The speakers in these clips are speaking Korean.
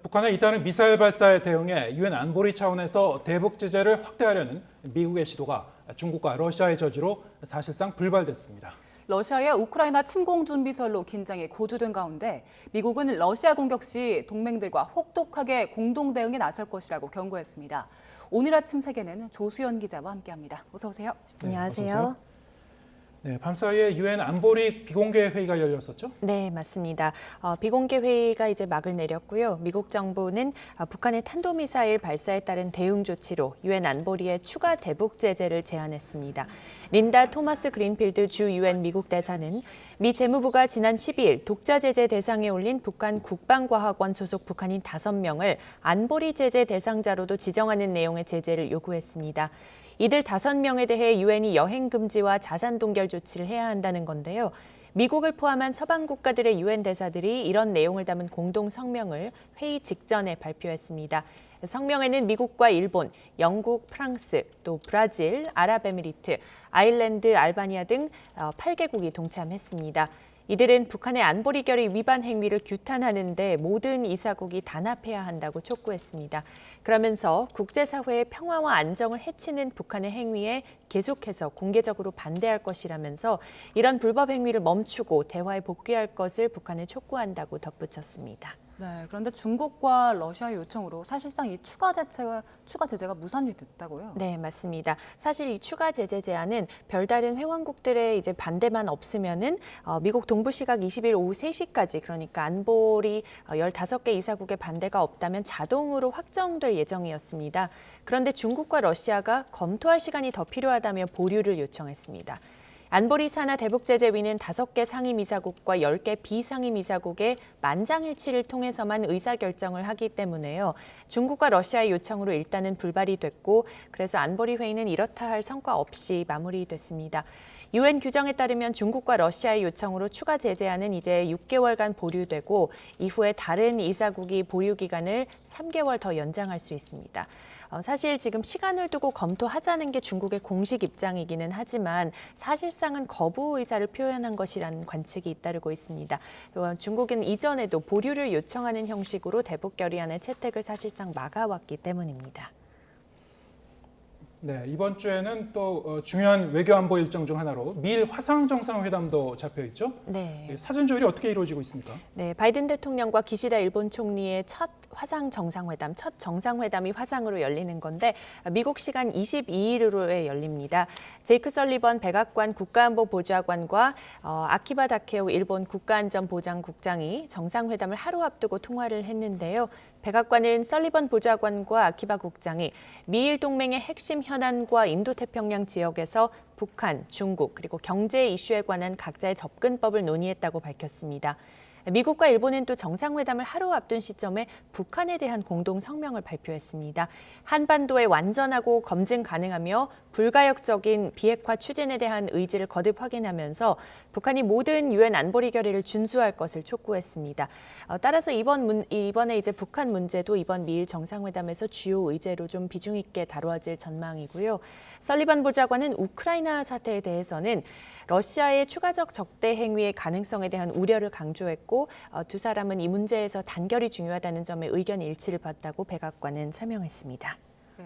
북한의 잇따른 미사일 발사에 대응해 유엔 안보리 차원에서 대북 제재를 확대하려는 미국의 시도가 중국과 러시아의 저지로 사실상 불발됐습니다. 러시아의 우크라이나 침공 준비설로 긴장이 고조된 가운데 미국은 러시아 공격 시 동맹들과 혹독하게 공동 대응에 나설 것이라고 경고했습니다. 오늘 아침 세계는 조수연 기자와 함께합니다. 어서 오세요. 네, 안녕하세요. 어서 오세요. 네, 밤사이에 유엔 안보리 비공개 회의가 열렸었죠? 네, 맞습니다. 비공개 회의가 이제 막을 내렸고요. 미국 정부는 북한의 탄도미사일 발사에 따른 대응 조치로 유엔 안보리에 추가 대북 제재를 제안했습니다. 린다 토마스 그린필드 주 유엔 미국 대사는 미 재무부가 지난 12일 독자 제재 대상에 올린 북한 국방과학원 소속 북한인 5명을 안보리 제재 대상자로도 지정하는 내용의 제재를 요구했습니다. 이들 5명에 대해 유엔이 여행 금지와 자산 동결 조치를 해야 한다는 건데요. 미국을 포함한 서방 국가들의 유엔 대사들이 이런 내용을 담은 공동 성명을 회의 직전에 발표했습니다. 성명에는 미국과 일본, 영국, 프랑스, 또 브라질, 아랍에미리트, 아일랜드, 알바니아 등 8개국이 동참했습니다. 이들은 북한의 안보리 결의 위반 행위를 규탄하는 데 모든 이사국이 단합해야 한다고 촉구했습니다. 그러면서 국제사회의 평화와 안정을 해치는 북한의 행위에 계속해서 공개적으로 반대할 것이라면서 이런 불법 행위를 멈추고 대화에 복귀할 것을 북한에 촉구한다고 덧붙였습니다. 네, 그런데 중국과 러시아의 요청으로 사실상 이 추가 제재가 무산이 됐다고요? 네, 맞습니다. 사실 이 추가 제재 제안은 별다른 회원국들의 이제 반대만 없으면은 미국 동부 시각 20일 오후 3시까지 그러니까 안보리 15개 이사국의 반대가 없다면 자동으로 확정될 예정이었습니다. 그런데 중국과 러시아가 검토할 시간이 더 필요하다며 보류를 요청했습니다. 안보리 산하 대북제재위는 5개 상임이사국과 10개 비상임이사국의 만장일치를 통해서만 의사결정을 하기 때문에요. 중국과 러시아의 요청으로 일단은 불발이 됐고 그래서 안보리 회의는 이렇다 할 성과 없이 마무리됐습니다. 유엔 규정에 따르면 중국과 러시아의 요청으로 추가 제재안은 이제 6개월간 보류되고 이후에 다른 이사국이 보류 기간을 3개월 더 연장할 수 있습니다. 사실 지금 시간을 두고 검토하자는 게 중국의 공식 입장이기는 하지만 사실상은 거부 의사를 표현한 것이라는 관측이 잇따르고 있습니다. 중국은 이전에도 보류를 요청하는 형식으로 대북 결의안의 채택을 사실상 막아왔기 때문입니다. 네, 이번 주에는 또 중요한 외교 안보 일정 중 하나로 미일 화상 정상회담도 잡혀 있죠? 네. 사전 조율이 어떻게 이루어지고 있습니까? 네, 바이든 대통령과 기시다 일본 총리의 첫 정상회담이 화상으로 열리는 건데 미국 시간 22일로에 열립니다. 제이크 설리번 백악관 국가안보보좌관과 아키바 다케오 일본 국가안전보장국장이 정상회담을 하루 앞두고 통화를 했는데요. 백악관은 설리번 보좌관과 아키바 국장이 미일 동맹의 핵심 현안과 인도태평양 지역에서 북한, 중국 그리고 경제 이슈에 관한 각자의 접근법을 논의했다고 밝혔습니다. 미국과 일본은 또 정상회담을 하루 앞둔 시점에 북한에 대한 공동 성명을 발표했습니다. 한반도에 완전하고 검증 가능하며 불가역적인 비핵화 추진에 대한 의지를 거듭 확인하면서 북한이 모든 유엔 안보리 결의를 준수할 것을 촉구했습니다. 따라서 이번에 이제 북한 문제도 이번 미일 정상회담에서 주요 의제로 좀 비중 있게 다루어질 전망이고요. 설리번 보좌관은 우크라이나 사태에 대해서는 러시아의 추가적 적대 행위의 가능성에 대한 우려를 강조했고 두 사람은 이 문제에서 단결이 중요하다는 점에 의견 일치를 봤다고 백악관은 설명했습니다. 네,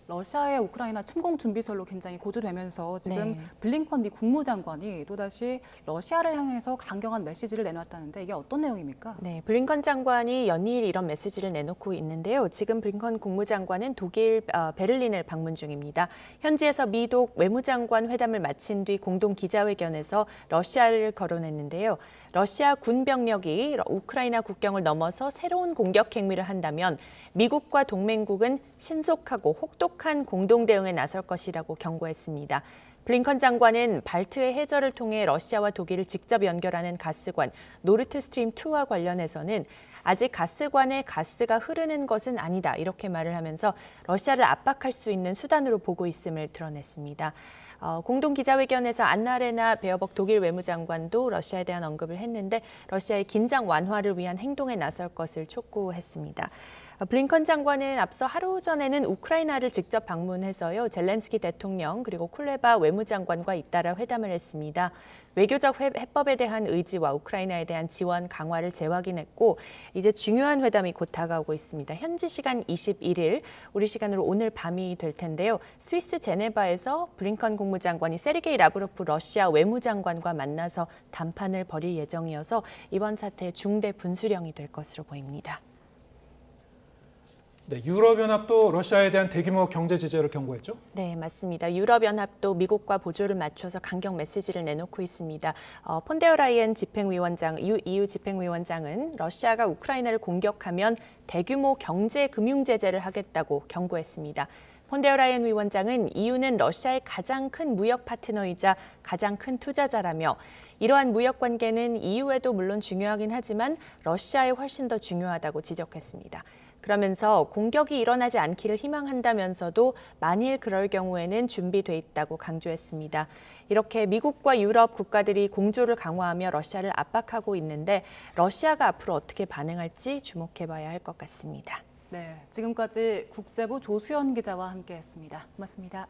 러시아의 우크라이나 침공 준비설로 굉장히 고조되면서 지금 네. 블링컨 미 국무장관이 또다시 러시아를 향해서 강경한 메시지를 내놨다는데 이게 어떤 내용입니까? 네, 블링컨 장관이 연일 이런 메시지를 내놓고 있는데요. 지금 블링컨 국무장관은 독일 베를린을 방문 중입니다. 현지에서 미독 외무장관 회담을 마친 뒤 공동 기자회견에서 러시아를 거론했는데요. 러시아 군 병력이 우크라이나 국경을 넘어서 새로운 공격 행위를 한다면 미국과 동맹국은 신속하고 혹독한 공동 대응에 나설 것이라고 경고했습니다. 블링컨 장관은 발트해 해저를 통해 러시아와 독일을 직접 연결하는 가스관 노르트스트림 2와 관련해서는 아직 가스관에 가스가 흐르는 것은 아니다 이렇게 말을 하면서 러시아를 압박할 수 있는 수단으로 보고 있음을 드러냈습니다. 공동 기자회견에서 안나레나 베어벅 독일 외무장관도 러시아에 대한 언급을 했는데 러시아의 긴장 완화를 위한 행동에 나설 것을 촉구했습니다. 블링컨 장관은 앞서 하루 전에는 우크라이나를 직접 방문해서요. 젤렌스키 대통령 그리고 쿨레바 외무장관과 잇따라 회담을 했습니다. 외교적 해법에 대한 의지와 우크라이나에 대한 지원 강화를 재확인했고 이제 중요한 회담이 곧 다가오고 있습니다. 현지 시간 21일, 우리 시간으로 오늘 밤이 될 텐데요. 스위스 제네바에서 블링컨 국무장관이 세르게이 라브로프 러시아 외무장관과 만나서 담판을 벌일 예정이어서 이번 사태의 중대 분수령이 될 것으로 보입니다. 네, 유럽연합도 러시아에 대한 대규모 경제 제재를 경고했죠. 네, 맞습니다. 유럽연합도 미국과 보조를 맞춰서 강경 메시지를 내놓고 있습니다. 폰데어라이엔 집행위원장, EU 집행위원장은 러시아가 우크라이나를 공격하면 대규모 경제 금융 제재를 하겠다고 경고했습니다. 폰데어라이엔 위원장은 EU는 러시아의 가장 큰 무역 파트너이자 가장 큰 투자자라며 이러한 무역 관계는 EU에도 물론 중요하긴 하지만 러시아에 훨씬 더 중요하다고 지적했습니다. 그러면서 공격이 일어나지 않기를 희망한다면서도 만일 그럴 경우에는 준비돼 있다고 강조했습니다. 이렇게 미국과 유럽 국가들이 공조를 강화하며 러시아를 압박하고 있는데 러시아가 앞으로 어떻게 반응할지 주목해봐야 할 것 같습니다. 네, 지금까지 국제부 조수연 기자와 함께했습니다. 고맙습니다.